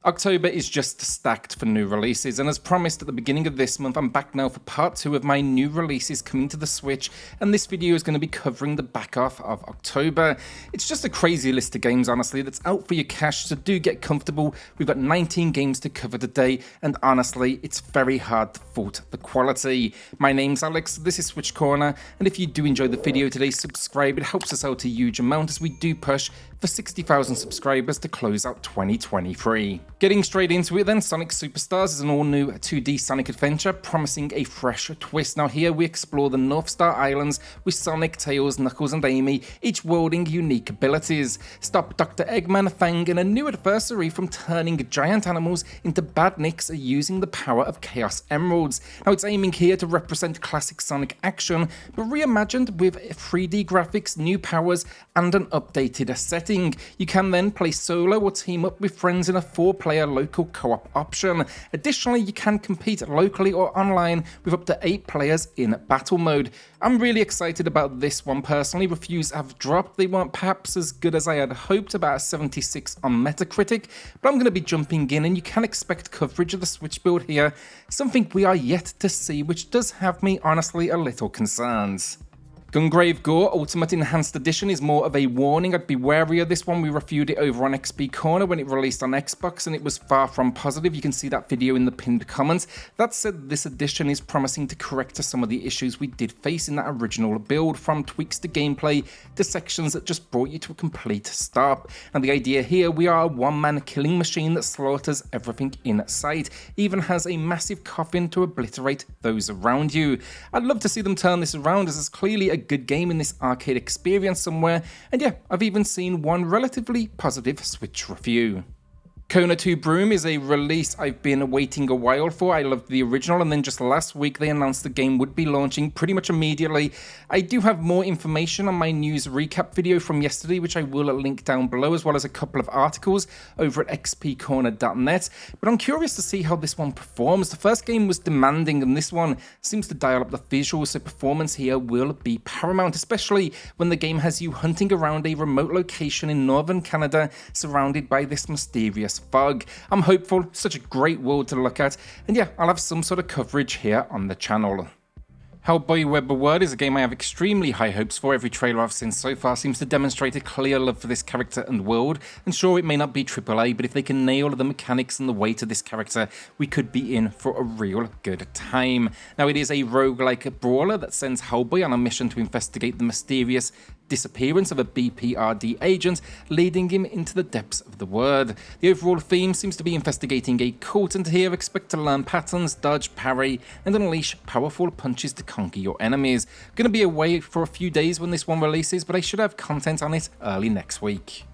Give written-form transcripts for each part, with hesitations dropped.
October is just stacked for new releases, and as promised at the beginning of this month, I'm back now for part 2 of my new releases coming to the Switch, and this video is going to be covering the back half of October. It's just a crazy list of games, honestly, that's out for your cash, so do get comfortable. We've got 19 games to cover today, and honestly, it's very hard to fault the quality. My name's Alex, this is SwitchCorner, and if you do enjoy the video today, subscribe. It helps us out a huge amount as we do push for 60,000 subscribers to close out 2023. Getting straight into it then, Sonic Superstars is an all-new 2D Sonic adventure promising a fresh twist. Now here we explore the North Star Islands with Sonic, Tails, Knuckles and Amy, each wielding unique abilities. Stop Dr. Eggman, Fang and a new adversary from turning giant animals into badniks using the power of Chaos Emeralds. Now it's aiming here to represent classic Sonic action, but reimagined with 3D graphics, new powers and an updated setting. You can then play solo or team up with friends in a 4-player local co-op option. Additionally, you can compete locally or online with up to 8 players in battle mode. I'm really excited about this one personally. Reviews have dropped. They weren't perhaps as good as I had hoped, about a 76 on Metacritic, but I'm going to be jumping in and you can expect coverage of the Switch build here, something we are yet to see, which does have me honestly a little concerned. Gungrave G.O.R.E Ultimate Enhanced Edition is more of a warning. I'd be wary of this one. We reviewed it over on XP Corner when it released on Xbox and it was far from positive. You can see that video in the pinned comments. That said, this edition is promising to correct some of the issues we did face in that original build, from tweaks to gameplay to sections that just brought you to a complete stop. And the idea here, we are a one-man killing machine that slaughters everything in sight, even has a massive coffin to obliterate those around you. I'd love to see them turn this around, as it's clearly a good game in this arcade experience somewhere, and yeah, I've even seen one relatively positive Switch review. Kona II Brume is a release I've been waiting a while for. I loved the original, and then just last week they announced the game would be launching pretty much immediately. I do have more information on my news recap video from yesterday, which I will link down below, as well as a couple of articles over at xpcorner.net, but I'm curious to see how this one performs. The first game was demanding, and this one seems to dial up the visuals, so performance here will be paramount, especially when the game has you hunting around a remote location in northern Canada, surrounded by this mysterious fog. I'm hopeful, such a great world to look at, and yeah, I'll have some sort of coverage here on the channel. Hellboy Web of Wyrd is a game I have extremely high hopes for. Every trailer I've seen so far seems to demonstrate a clear love for this character and world, and sure, it may not be AAA, but if they can nail the mechanics and the weight of this character, we could be in for a real good time. Now, it is a roguelike brawler that sends Hellboy on a mission to investigate the mysterious disappearance of a BPRD agent, leading him into the depths of the Wyrd. The overall theme seems to be investigating a cult, and here expect to learn patterns, dodge, parry, and unleash powerful punches to conquer your enemies. Going to be away for a few days when this one releases, but I should have content on it early next week.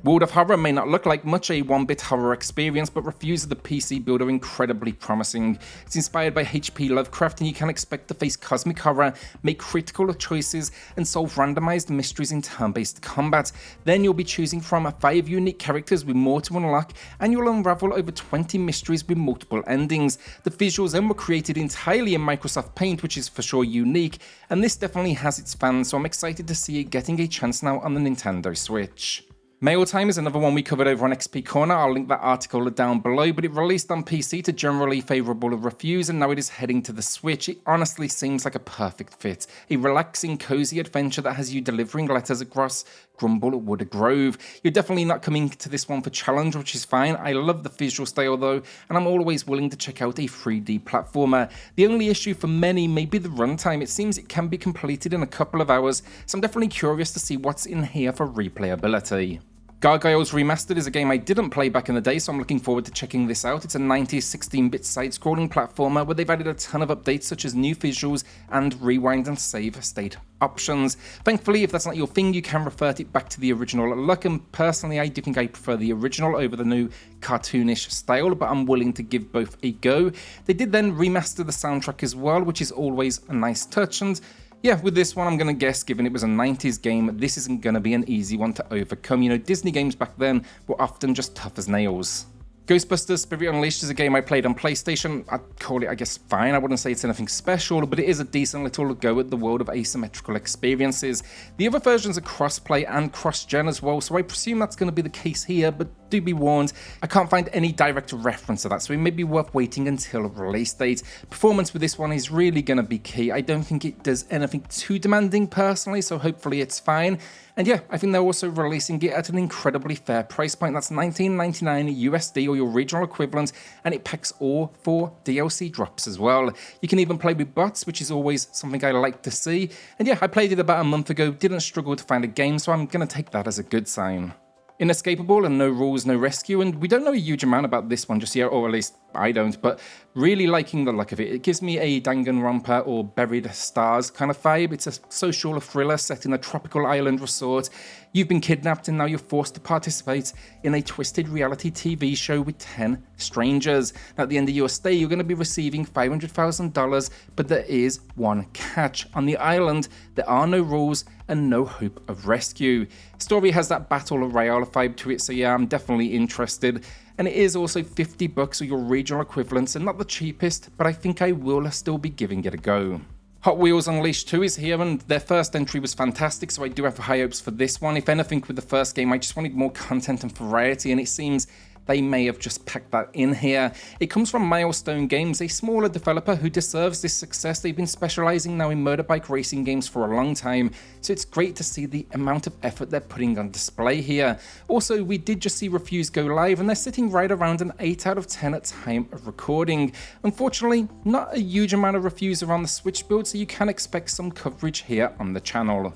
World of Horror may not look like much a one-bit horror experience, but reviews of the PC build are incredibly promising. It's inspired by H.P. Lovecraft, and you can expect to face cosmic horror, make critical choices, and solve randomized mysteries in turn-based combat. Then you'll be choosing from 5 unique characters with more to unlock, and you'll unravel over 20 mysteries with multiple endings. The visuals then were created entirely in Microsoft Paint, which is for sure unique, and this definitely has its fans, so I'm excited to see it getting a chance now on the Nintendo Switch. Mail Time is another one we covered over on XP Corner. I'll link that article down below, but it released on PC to generally favourable reviews, and now it is heading to the Switch. It honestly seems like a perfect fit. A relaxing, cozy adventure that has you delivering letters across Grumblewood Grove. You're definitely not coming to this one for challenge, which is fine. I love the visual style though, and I'm always willing to check out a 3D platformer. The only issue for many may be the runtime. It seems it can be completed in a couple of hours, so I'm definitely curious to see what's in here for replayability. Gargoyles Remastered is a game I didn't play back in the day, so I'm looking forward to checking this out. It's a 90s 16-bit side-scrolling platformer where they've added a ton of updates such as new visuals and rewind and save state options. Thankfully, if that's not your thing, you can revert it back to the original look, and personally I do think I prefer the original over the new cartoonish style, but I'm willing to give both a go. They did then remaster the soundtrack as well, which is always a nice touch, and yeah, with this one, I'm going to guess, given it was a 90s game, this isn't going to be an easy one to overcome. You know, Disney games back then were often just tough as nails. Ghostbusters Spirit Unleashed is a game I played on PlayStation. I'd call it, I guess, fine. I wouldn't say it's anything special, but it is a decent little go at the world of asymmetrical experiences. The other versions are cross-play and cross-gen as well, so I presume that's going to be the case here, but do be warned, I can't find any direct reference to that, so it may be worth waiting until release date. Performance with this one is really going to be key. I don't think it does anything too demanding personally, so hopefully it's fine. And yeah, I think they're also releasing it at an incredibly fair price point. That's $19.99 USD or your regional equivalent, and it packs all 4 DLC drops as well. You can even play with bots, which is always something I like to see. And yeah, I played it about a month ago, didn't struggle to find a game, so I'm going to take that as a good sign. Inescapable and No Rules, No Rescue, and we don't know a huge amount about this one just yet, or at least I don't, but really liking the look of it. It gives me a Danganronpa or Buried Stars kind of vibe. It's a social thriller set in a tropical island resort. You've been kidnapped and now you're forced to participate in a twisted reality TV show with 10 strangers. Now, at the end of your stay, you're going to be receiving $500,000, but there is one catch. On the island, there are no rules and no hope of rescue. Story has that battle royale vibe to it, so yeah, I'm definitely interested. And it is also $50 or your regional equivalents, and not the cheapest, but I think I will still be giving it a go. Hot Wheels Unleashed 2 is here, and their first entry was fantastic, so I do have high hopes for this one. If anything, with the first game, I just wanted more content and variety, and it seems they may have just packed that in here. It comes from Milestone Games, a smaller developer who deserves this success. They've been specializing now in motorbike racing games for a long time, so it's great to see the amount of effort they're putting on display here. Also, we did just see reviews go live, and they're sitting right around an 8 out of 10 at time of recording. Unfortunately, not a huge amount of reviews around the Switch build, so you can expect some coverage here on the channel.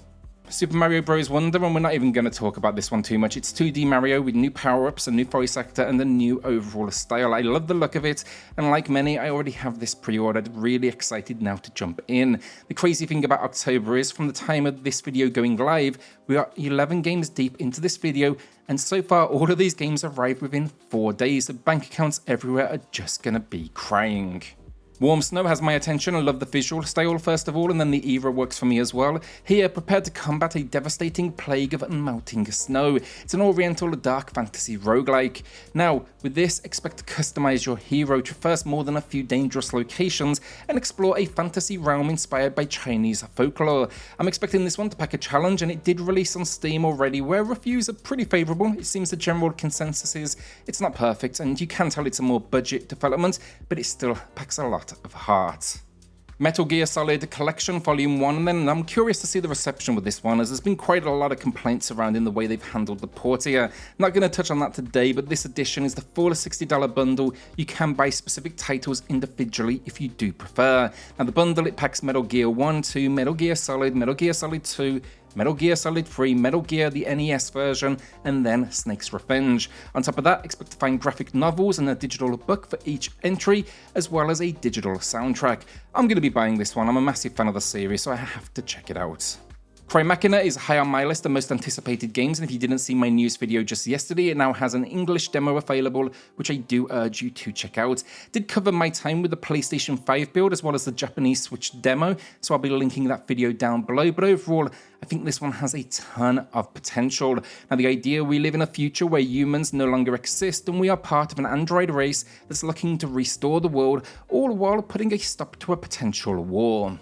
Super Mario Bros. Wonder, and we're not even going to talk about this one too much. It's 2D Mario with new power-ups, a new voice actor, and a new overall style. I love the look of it, and like many, I already have this pre-ordered. Really excited now to jump in. The crazy thing about October is, from the time of this video going live, we are 11 games deep into this video, and so far all of these games arrived within 4 days. The bank accounts everywhere are just going to be crying. Warm Snow has my attention. I love the visual style first of all, and then the era works for me as well. Here, prepared to combat a devastating plague of melting snow. It's an oriental dark fantasy roguelike. Now, with this, expect to customize your hero, traverse more than a few dangerous locations, and explore a fantasy realm inspired by Chinese folklore. I'm expecting this one to pack a challenge, and it did release on Steam already, where reviews are pretty favorable. It seems the general consensus is it's not perfect, and you can tell it's a more budget development, but it still packs a lot of heart. Metal Gear Solid Collection Volume 1, and then I'm curious to see the reception with this one, as there's been quite a lot of complaints surrounding the way they've handled the port here. I'm not going to touch on that today, but this edition is the full $60 bundle. You can buy specific titles individually if you do prefer. Now, the bundle, it packs Metal Gear 1, 2, Metal Gear Solid 2, Metal Gear Solid 3, Metal Gear the NES version, and then Snake's Revenge. On top of that, expect to find graphic novels and a digital book for each entry, as well as a digital soundtrack. I'm going to be buying this one. I'm a massive fan of the series, so I have to check it out. CRYMACHINA is high on my list of most anticipated games, and if you didn't see my news video just yesterday, it now has an English demo available, which I do urge you to check out. Did cover my time with the PlayStation 5 build as well as the Japanese Switch demo, so I'll be linking that video down below, but overall, I think this one has a ton of potential. Now, the idea, we live in a future where humans no longer exist, and we are part of an android race that's looking to restore the world, all while putting a stop to a potential war.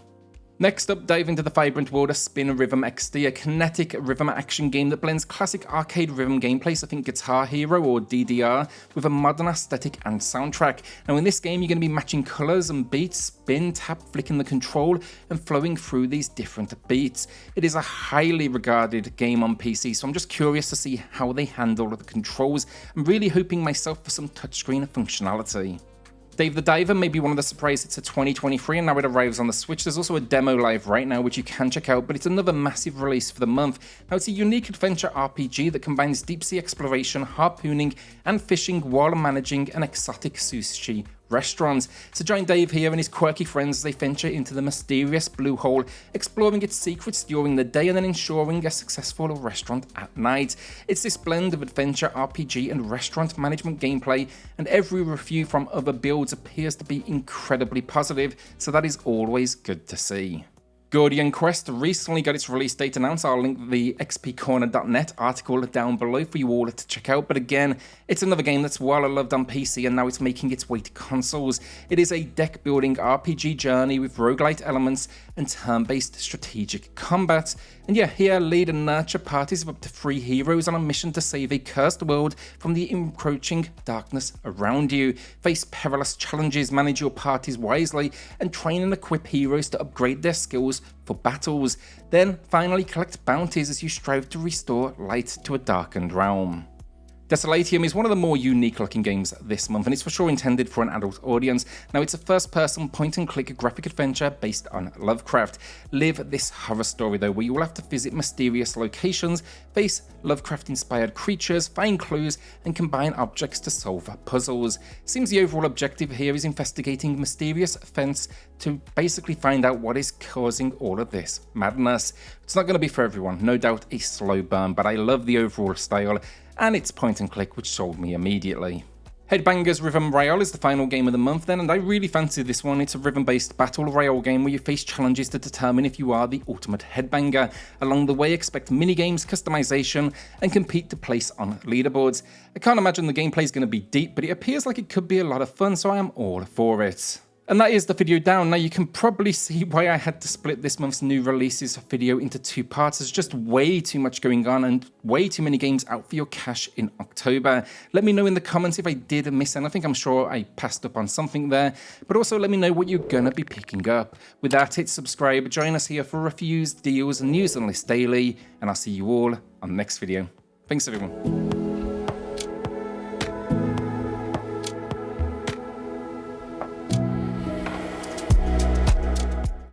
Next up, dive into the vibrant world of Spin Rhythm XD, a kinetic rhythm action game that blends classic arcade rhythm gameplay, so think Guitar Hero or DDR, with a modern aesthetic and soundtrack. Now, in this game, you're going to be matching colours and beats, spin, tap, flicking the control, and flowing through these different beats. It is a highly regarded game on PC, so I'm just curious to see how they handle the controls. I'm really hoping myself for some touchscreen functionality. Dave the Diver may be one of the surprise hits of 2023, and now it arrives on the Switch. There's also a demo live right now, which you can check out, but it's another massive release for the month. Now, it's a unique adventure RPG that combines deep-sea exploration, harpooning, and fishing while managing an exotic sushi restaurant. So join Dave here and his quirky friends as they venture into the mysterious blue hole, exploring its secrets during the day and then ensuring a successful restaurant at night. It's this blend of adventure, RPG, and restaurant management gameplay, and every review from other builds appears to be incredibly positive, so that is always good to see. Gordian Quest recently got its release date announced. I'll link the xpcorner.net article down below for you all to check out. But again, it's another game that's well loved on PC, and now it's making its way to consoles. It is a deck-building RPG journey with roguelite elements and turn-based strategic combat. And yeah, here lead and nurture parties of up to 3 heroes on a mission to save a cursed world from the encroaching darkness around you. Face perilous challenges, manage your parties wisely, and train and equip heroes to upgrade their skills for battles. Then finally collect bounties as you strive to restore light to a darkened realm. Desolatium is one of the more unique looking games this month, and it's for sure intended for an adult audience. Now, it's a first-person point-and-click graphic adventure based on Lovecraft. Live this horror story though, where you will have to visit mysterious locations, face Lovecraft-inspired creatures, find clues, and combine objects to solve puzzles. Seems the overall objective here is investigating mysterious events to basically find out what is causing all of this madness. It's not going to be for everyone, no doubt a slow burn, but I love the overall style, and it's point and click, which sold me immediately. Headbangers Rhythm Royale is the final game of the month then, and I really fancy this one. It's a rhythm-based battle royale game where you face challenges to determine if you are the ultimate headbanger. Along the way, expect minigames, customization, and compete to place on leaderboards. I can't imagine the gameplay is going to be deep, but it appears like it could be a lot of fun, so I am all for it. And that is the video down. Now you can probably see why I had to split this month's new releases video into 2 parts. There's just way too much going on and way too many games out for your cash in October. Let me know in the comments if I did miss anything. I'm sure I passed up on something there. But also let me know what you're gonna be picking up. With that, hit subscribe, join us here for reviews, deals, news and lists daily, and I'll see you all on the next video. Thanks everyone.